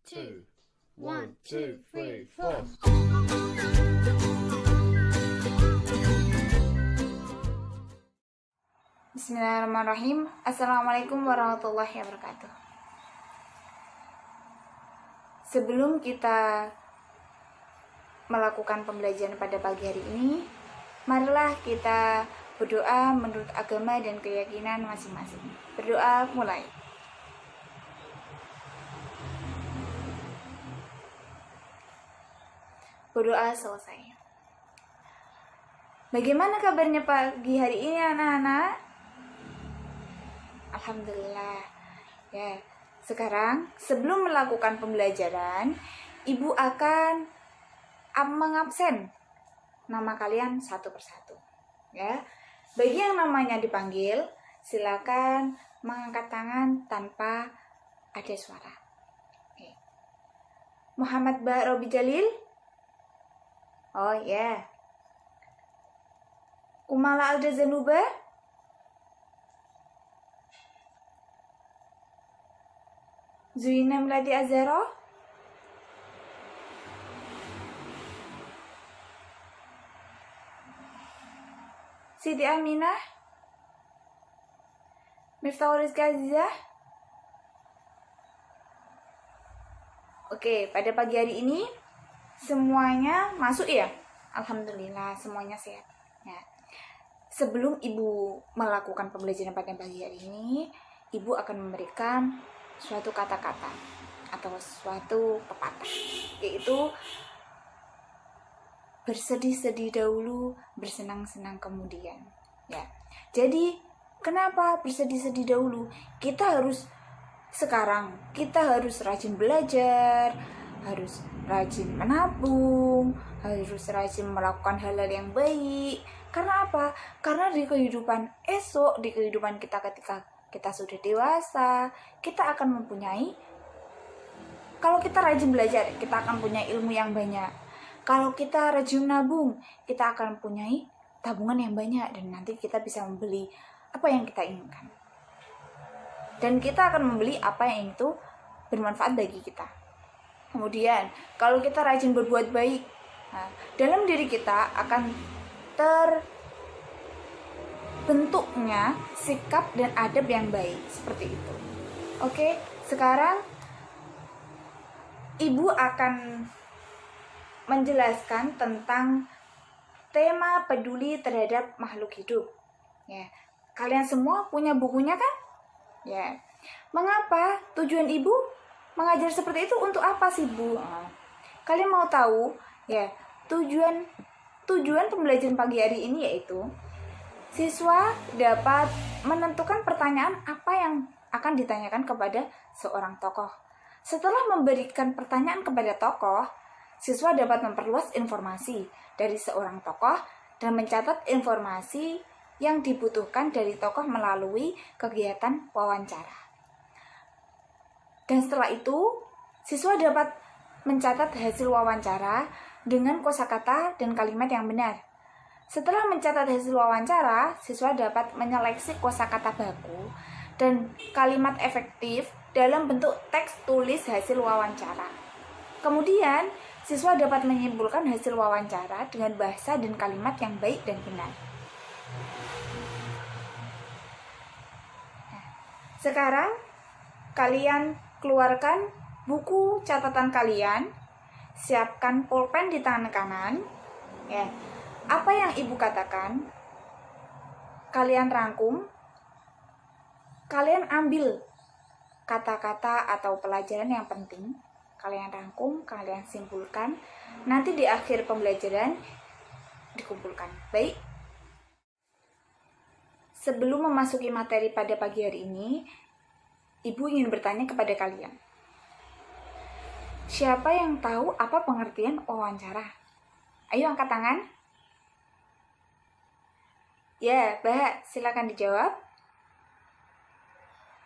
two. 1, 2, 3, 4. Bismillahirrahmanirrahim. Assalamualaikum warahmatullahi wabarakatuh. Sebelum kita melakukan pembelajaran pada pagi hari ini, marilah kita berdoa menurut agama dan keyakinan masing-masing. Berdoa mulai. Berdoa selesai. Bagaimana kabarnya pagi hari ini anak-anak? Alhamdulillah. Ya, sekarang sebelum melakukan pembelajaran, Ibu akan mengabsen nama kalian satu persatu. Ya. Bagi yang namanya dipanggil, silakan mengangkat tangan tanpa ada suara. Oke. Muhammad Robi Jalil. Oh ya. Yeah. Kumala Alda Zanuba. Zuina Meladi Azharo. Siti Aminah. Miftahul Rizky Azizah. Oke, pada pagi hari ini semuanya masuk ya? Alhamdulillah, semuanya sehat. Ya. Sebelum Ibu melakukan pembelajaran pada pagi hari ini, Ibu akan memberikan suatu kata-kata atau suatu pepatah, yaitu bersedih-sedih dahulu, bersenang-senang kemudian. Ya. Jadi, kenapa bersedih-sedih dahulu? Kita harus rajin belajar, harus rajin menabung, harus rajin melakukan hal-hal yang baik. Karena apa? Karena di kehidupan esok, di kehidupan kita ketika kita sudah dewasa, kita akan mempunyai, kalau kita rajin belajar, kita akan punya ilmu yang banyak. Kalau kita rajin nabung, kita akan mempunyai tabungan yang banyak, dan nanti kita bisa membeli apa yang kita inginkan. Dan kita akan membeli apa yang itu bermanfaat bagi kita. Kemudian, kalau kita rajin berbuat baik, dalam diri kita akan terbentuknya sikap dan adab yang baik, seperti itu. Oke, sekarang Ibu akan menjelaskan tentang tema peduli terhadap makhluk hidup. Ya, kalian semua punya bukunya kan? Ya. Mengapa tujuan Ibu mengajar seperti itu, untuk apa sih, Bu? Kalian mau tahu? Ya, tujuan pembelajaran pagi hari ini yaitu siswa dapat menentukan pertanyaan apa yang akan ditanyakan kepada seorang tokoh. Setelah memberikan pertanyaan kepada tokoh, siswa dapat memperluas informasi dari seorang tokoh dan mencatat informasi yang dibutuhkan dari tokoh melalui kegiatan wawancara. Dan setelah itu, siswa dapat mencatat hasil wawancara dengan kosakata dan kalimat yang benar. Setelah mencatat hasil wawancara, siswa dapat menyeleksi kosakata baku dan kalimat efektif dalam bentuk teks tulis hasil wawancara. Kemudian, siswa dapat menyimpulkan hasil wawancara dengan bahasa dan kalimat yang baik dan benar. Sekarang, kalian keluarkan buku catatan kalian, siapkan pulpen di tangan kanan. Ya, apa yang Ibu katakan, kalian rangkum, kalian ambil kata-kata atau pelajaran yang penting, kalian rangkum, kalian simpulkan, nanti di akhir pembelajaran dikumpulkan. Baik? Sebelum memasuki materi pada pagi hari ini, Ibu ingin bertanya kepada kalian. Siapa yang tahu apa pengertian wawancara? Ayo angkat tangan. Ya, Mbak, silakan dijawab.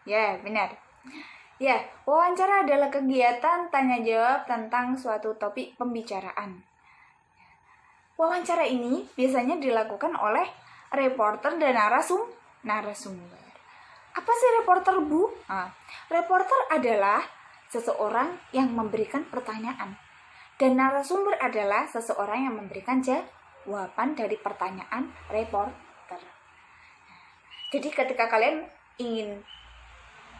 Ya, benar. Ya, wawancara adalah kegiatan tanya jawab tentang suatu topik pembicaraan. Wawancara ini biasanya dilakukan oleh reporter dan narasumber. Apa sih reporter, Bu? Reporter adalah seseorang yang memberikan pertanyaan. Dan narasumber adalah seseorang yang memberikan jawaban dari pertanyaan reporter. Jadi ketika kalian ingin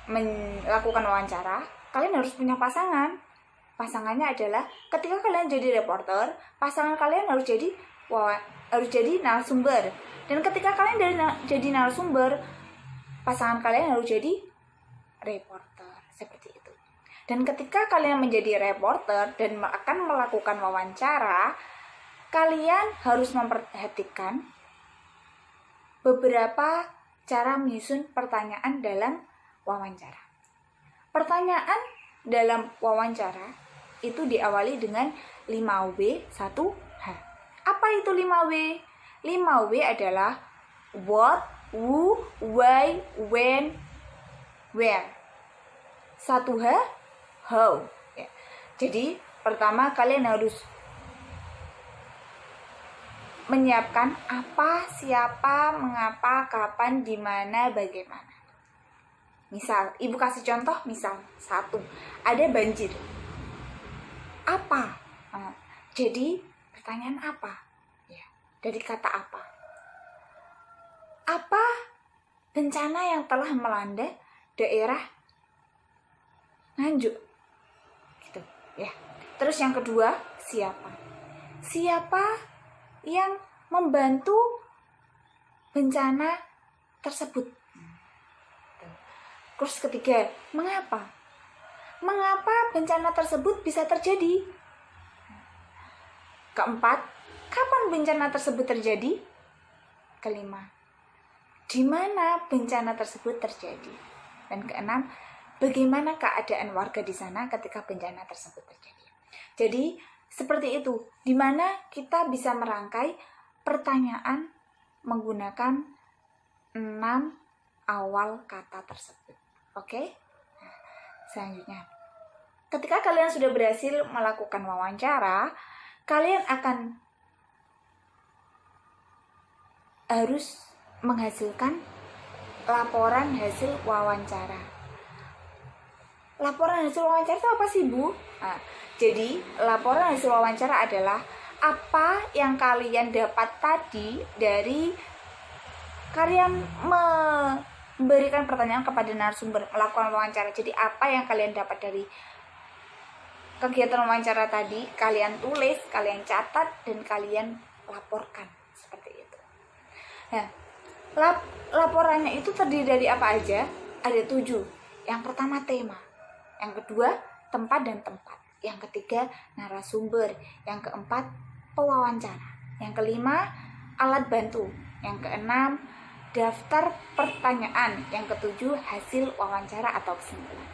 melakukan wawancara, kalian harus punya pasangan. Pasangannya adalah ketika kalian jadi reporter, pasangan kalian harus jadi narasumber. Dan ketika kalian jadi narasumber, pasangan kalian harus jadi reporter. Seperti itu. Dan ketika kalian menjadi reporter dan akan melakukan wawancara, kalian harus memperhatikan beberapa cara menyusun pertanyaan dalam wawancara. Pertanyaan dalam wawancara itu diawali dengan 5W, 1H. Apa itu 5W? 5W adalah what, who, why, when, where. 1H, how. Ya. Jadi pertama kalian harus menyiapkan apa, siapa, mengapa, kapan, di mana, bagaimana. Misal, ibu kasih contoh, misal 1, ada banjir. Apa? Jadi pertanyaan apa? Ya, dari kata apa? Apa bencana yang telah melanda daerah Nganjuk? Gitu, ya. Terus yang kedua, siapa? Siapa yang membantu bencana tersebut? Terus ketiga, mengapa? Mengapa bencana tersebut bisa terjadi? Keempat, kapan bencana tersebut terjadi? Kelima, di mana bencana tersebut terjadi? Dan keenam, bagaimana keadaan warga di sana ketika bencana tersebut terjadi? Jadi, seperti itu, di mana kita bisa merangkai pertanyaan menggunakan 6 awal kata tersebut. Oke? Selanjutnya, ketika kalian sudah berhasil melakukan wawancara, kalian akan harus menghasilkan laporan hasil wawancara. Laporan hasil wawancara itu apa sih, Bu? Jadi, laporan hasil wawancara adalah apa yang kalian dapat tadi dari kalian memberikan pertanyaan kepada narasumber, melakukan wawancara. Jadi, apa yang kalian dapat dari kegiatan wawancara tadi, kalian tulis, kalian catat, dan kalian laporkan. Seperti itu. Nah, laporannya itu terdiri dari apa aja? Ada 7. Yang pertama, tema. Yang kedua, tempat dan tempat. Yang ketiga, narasumber. Yang keempat, pewawancara. Yang kelima, alat bantu. Yang keenam, daftar pertanyaan. Yang ketujuh, hasil wawancara atau kesimpulan.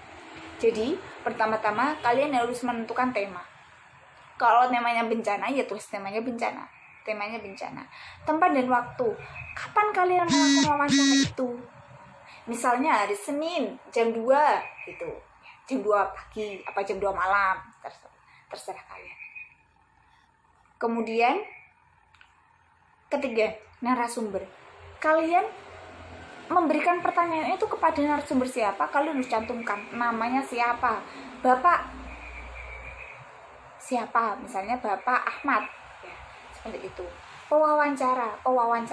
Jadi, pertama-tama kalian harus menentukan tema. Kalau temanya bencana, ya tulis temanya bencana. Temanya bencana. Tempat dan waktu. Kapan kalian melakukan wawancara itu? Misalnya hari Senin, jam 2, gitu. Jam 2 pagi, apa jam 2 malam, terserah kalian. Kemudian, ketiga, narasumber. Kalian memberikan pertanyaan itu kepada narasumber siapa, kalian harus cantumkan namanya siapa. Bapak siapa, misalnya Bapak Ahmad, ya, seperti itu. Pewawancara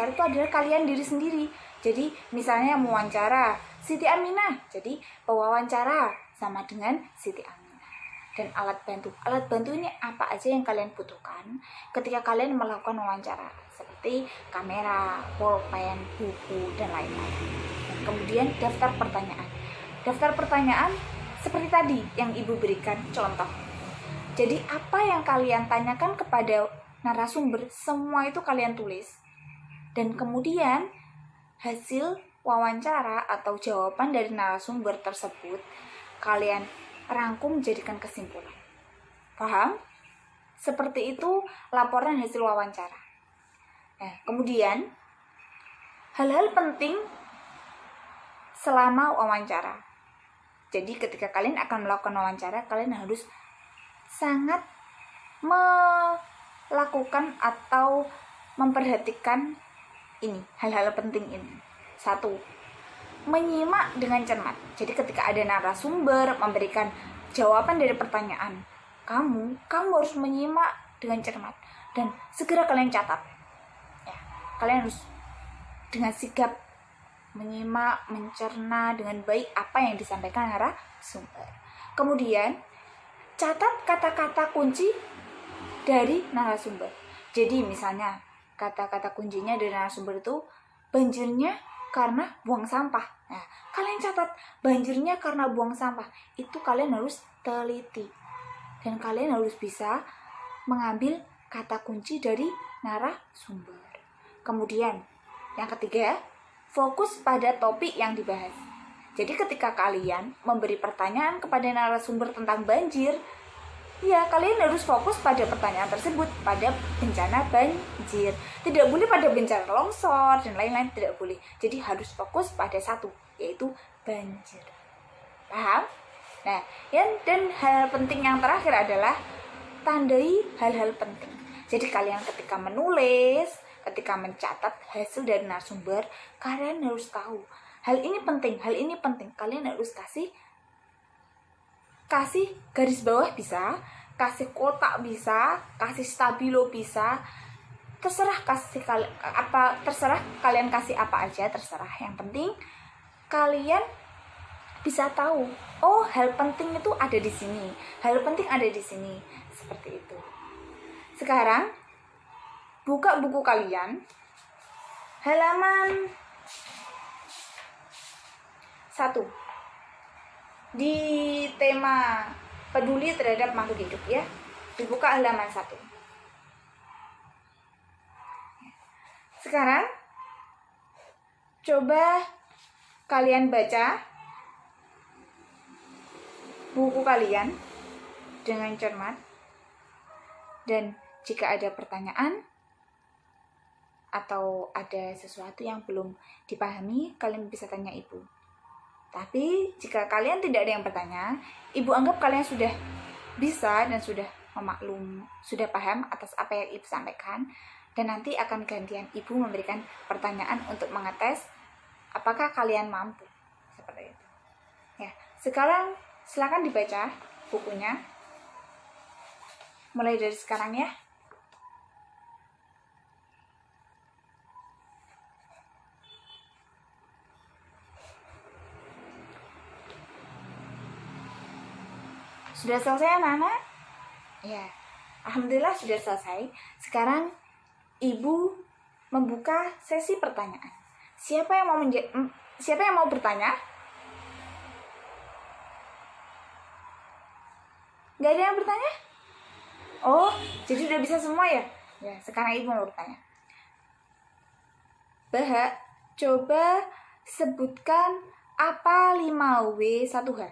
itu adalah kalian diri sendiri. Jadi misalnya mewawancara Siti Aminah, jadi pewawancara sama dengan Siti Aminah. Dan alat bantu ini apa aja yang kalian butuhkan ketika kalian melakukan wawancara, seperti kamera, pulpen, buku, dan lain-lain. Dan kemudian daftar pertanyaan seperti tadi yang ibu berikan contoh. Jadi apa yang kalian tanyakan kepada narasumber, semua itu kalian tulis. Dan kemudian hasil wawancara atau jawaban dari narasumber tersebut kalian rangkum jadikan kesimpulan. Paham? Seperti itu laporan hasil wawancara. Kemudian hal-hal penting selama wawancara. Jadi ketika kalian akan melakukan wawancara, kalian harus sangat melakukan atau memperhatikan ini, hal-hal penting ini. 1, menyimak dengan cermat. Jadi ketika ada narasumber memberikan jawaban dari pertanyaan kamu harus menyimak dengan cermat dan segera kalian catat. Ya, kalian harus dengan sigap menyimak, mencerna dengan baik apa yang disampaikan narasumber. Kemudian, catat kata-kata kunci dari narasumber. Jadi misalnya, kata-kata kuncinya dari narasumber itu banjirnya karena buang sampah. Nah, kalian catat banjirnya karena buang sampah. Itu kalian harus teliti. Dan kalian harus bisa mengambil kata kunci dari narasumber. Kemudian, yang ketiga, fokus pada topik yang dibahas. Jadi ketika kalian memberi pertanyaan kepada narasumber tentang banjir, ya kalian harus fokus pada pertanyaan tersebut, pada bencana banjir. Tidak boleh pada bencana longsor dan lain-lain, tidak boleh. Jadi harus fokus pada satu, yaitu banjir. Paham? Nah, dan hal penting yang terakhir adalah tandai hal-hal penting. Jadi kalian ketika menulis, ketika mencatat hasil dari narasumber, kalian harus tahu hal ini penting. Kalian harus kasih garis bawah bisa, kasih kotak bisa, kasih stabilo bisa. Terserah kalian kasih apa aja, terserah. Yang penting kalian bisa tahu, oh hal penting itu ada di sini. Hal penting ada di sini. Seperti itu. Sekarang buka buku kalian, halaman 1. Di tema peduli terhadap makhluk hidup ya. Dibuka halaman 1. Sekarang coba kalian baca buku kalian dengan cermat. Dan jika ada pertanyaan atau ada sesuatu yang belum dipahami, kalian bisa tanya ibu. Tapi jika kalian tidak ada yang bertanya, ibu anggap kalian sudah bisa dan sudah sudah paham atas apa yang ibu sampaikan. Dan nanti akan gantian ibu memberikan pertanyaan untuk mengetes apakah kalian mampu. Seperti itu. Ya, sekarang silakan dibaca bukunya. Mulai dari sekarang ya. Sudah selesai anak-anak? Ya, alhamdulillah sudah selesai. Sekarang ibu membuka sesi pertanyaan. Siapa yang mau bertanya? Gak ada yang bertanya? Oh, jadi udah bisa semua ya? Ya, sekarang ibu mau bertanya. Bahak, coba sebutkan apa 5W1H.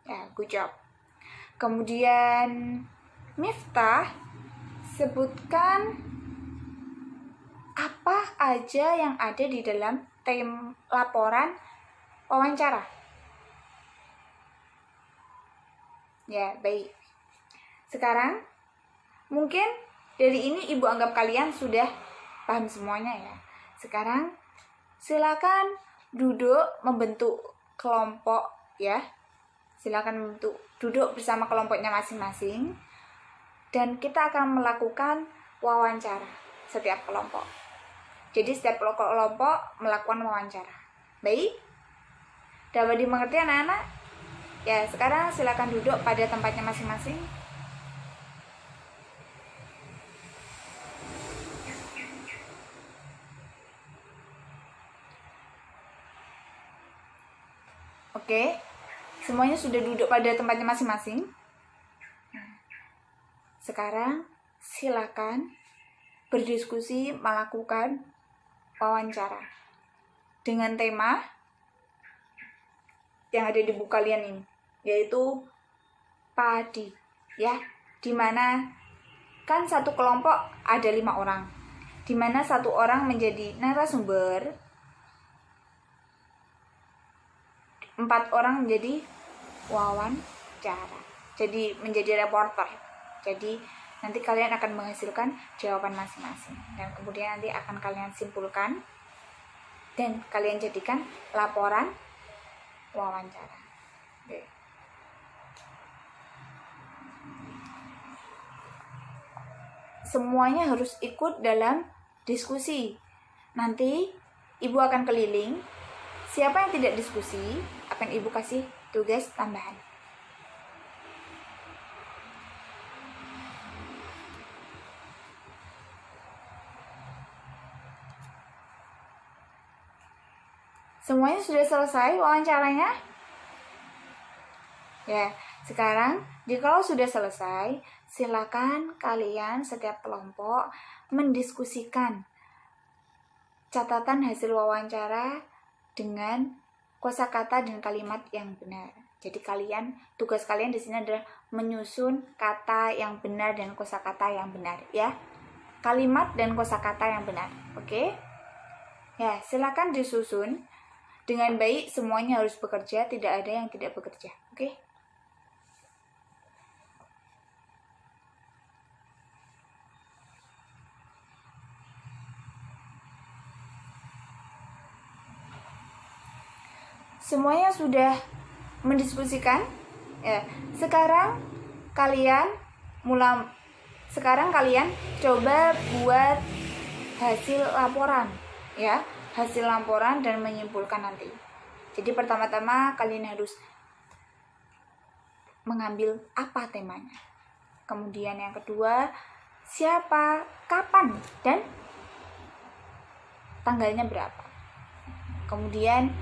Ya, good job. Kemudian Miftah, sebutkan apa aja yang ada di dalam laporan wawancara. Ya, baik. Sekarang, mungkin dari ini ibu anggap kalian sudah paham semuanya ya. Sekarang, silakan duduk membentuk kelompok ya. Silakan duduk bersama kelompoknya masing-masing. Dan kita akan melakukan wawancara setiap kelompok. Jadi setiap kelompok melakukan wawancara. Baik? Dapat dimengerti anak-anak? Ya, sekarang silakan duduk pada tempatnya masing-masing. Oke, semuanya sudah duduk pada tempatnya masing-masing. Sekarang silakan berdiskusi melakukan wawancara dengan tema yang ada di buku kalian ini, yaitu padi ya, dimana kan satu kelompok ada 5 orang, dimana 1 orang menjadi narasumber, 4 orang menjadi wawancara, jadi menjadi reporter. Jadi nanti kalian akan menghasilkan jawaban masing-masing dan kemudian nanti akan kalian simpulkan dan kalian jadikan laporan wawancara. Oke. semuanya harus ikut dalam diskusi. Nanti ibu akan keliling. Siapa yang tidak diskusi akan ibu kasih tugas tambahan. Semuanya sudah selesai wawancaranya? Ya, sekarang jikalau sudah selesai, silakan kalian setiap kelompok mendiskusikan catatan hasil wawancara dengan kosakata dan kalimat yang benar. Jadi tugas kalian di sini adalah menyusun kata yang benar dan kosakata yang benar, ya. Kalimat dan kosakata yang benar, oke? Ya, silakan disusun dengan baik. Semuanya harus bekerja, tidak ada yang tidak bekerja, oke? Semuanya sudah mendiskusikan? Ya. Sekarang kalian coba buat hasil laporan, ya. Hasil laporan dan menyimpulkan nanti. Jadi pertama-tama kalian harus mengambil apa temanya. Kemudian yang kedua, siapa, kapan, dan tanggalnya berapa. Kemudian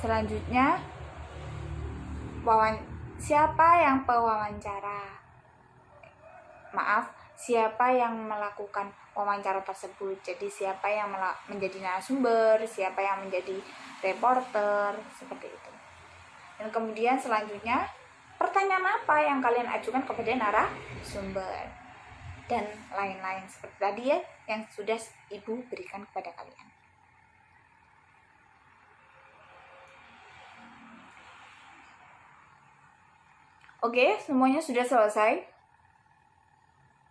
selanjutnya siapa yang pewawancara. Siapa yang melakukan wawancara tersebut. Jadi siapa yang menjadi narasumber, siapa yang menjadi reporter, seperti itu. Dan kemudian selanjutnya, pertanyaan apa yang kalian ajukan kepada narasumber dan lain-lain seperti tadi ya, yang sudah ibu berikan kepada kalian. Oke, semuanya sudah selesai?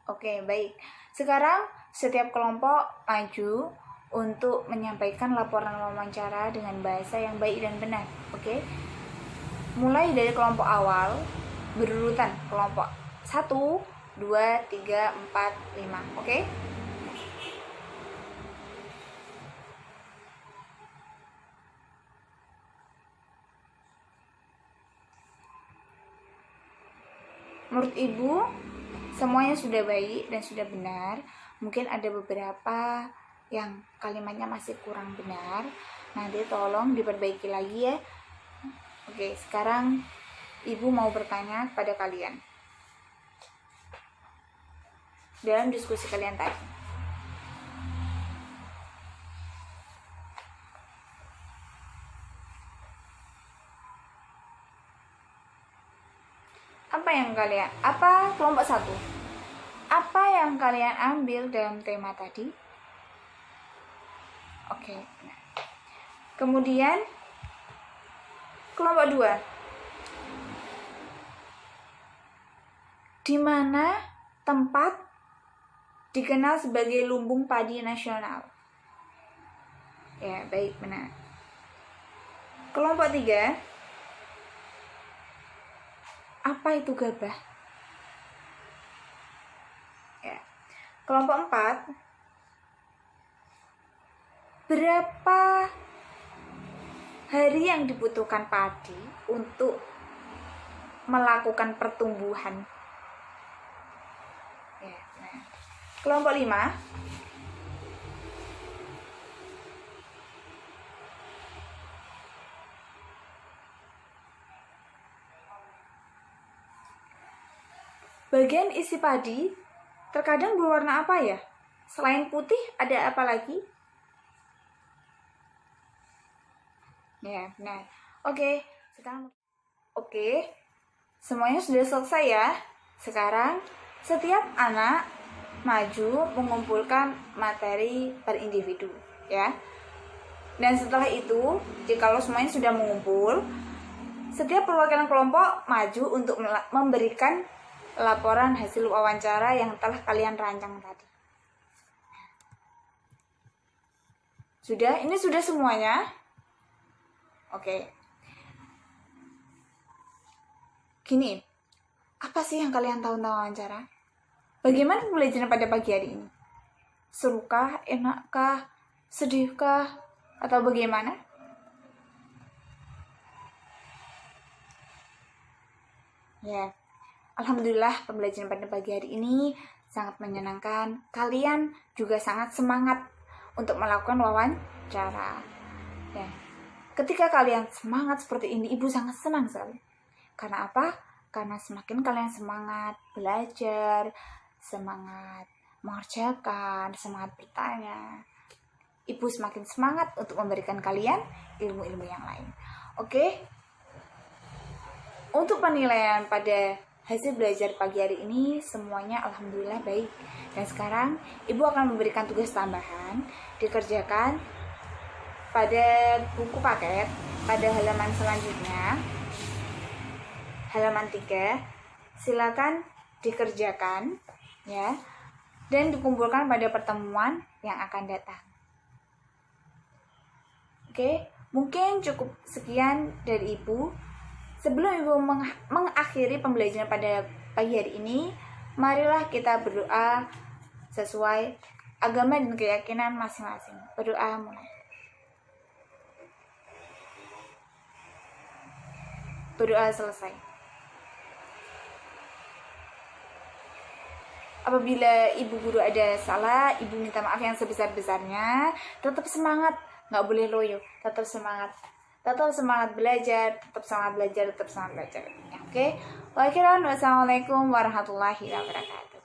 Oke, baik. Sekarang setiap kelompok maju untuk menyampaikan laporan wawancara dengan bahasa yang baik dan benar. Oke. Mulai dari kelompok awal, berurutan kelompok 1, 2, 3, 4, 5. Oke? Menurut ibu, semuanya sudah baik dan sudah benar. Mungkin ada beberapa yang kalimatnya masih kurang benar. Nanti tolong diperbaiki lagi ya. Oke, sekarang ibu mau bertanya kepada kalian dalam diskusi kalian tadi. Kelompok 1, apa yang kalian ambil dalam tema tadi? Oke. Kemudian kelompok 2, di mana tempat dikenal sebagai lumbung padi nasional? Ya, baik, benar. Kelompok 3, apa itu gabah? Ya. Kelompok 4, berapa hari yang dibutuhkan padi untuk melakukan pertumbuhan? Ya, nah. Kelompok 5, bagian isi padi terkadang berwarna apa ya? Selain putih ada apa lagi? Ya, benar. Oke, semuanya sudah selesai ya. Sekarang setiap anak maju mengumpulkan materi per individu, ya. Dan setelah itu, jikalau semuanya sudah mengumpul, setiap perwakilan kelompok maju untuk memberikan laporan hasil wawancara yang telah kalian rancang tadi. Ini sudah semuanya? Oke. Gini, apa sih yang kalian tahu tentang wawancara? Bagaimana pembelajaran pada pagi hari ini? Serukah, enakkah, sedihkah, atau bagaimana? Ya, alhamdulillah pembelajaran pada pagi hari ini sangat menyenangkan. Kalian juga sangat semangat untuk melakukan wawancara. Ya, ketika kalian semangat seperti ini, ibu sangat senang sekali. Karena apa? Karena semakin kalian semangat belajar, semangat mengerjakan, semangat bertanya, ibu semakin semangat untuk memberikan kalian ilmu-ilmu yang lain. Oke? Untuk penilaian pada hasil belajar pagi hari ini semuanya alhamdulillah baik. Dan sekarang ibu akan memberikan tugas tambahan dikerjakan pada buku paket pada halaman selanjutnya, halaman 3. Silakan dikerjakan ya, dan dikumpulkan pada pertemuan yang akan datang. Oke, mungkin cukup sekian dari ibu. Sebelum ibu mengakhiri pembelajaran pada pagi hari ini, marilah kita berdoa sesuai agama dan keyakinan masing-masing. Berdoa mulai. Berdoa selesai. Apabila ibu guru ada salah, ibu minta maaf yang sebesar-besarnya. Tetap semangat, nggak boleh loyo. Tetap semangat. Tetap semangat belajar, tetap semangat belajar, tetap semangat belajar. Oke? Wassalamualaikum warahmatullahi wabarakatuh.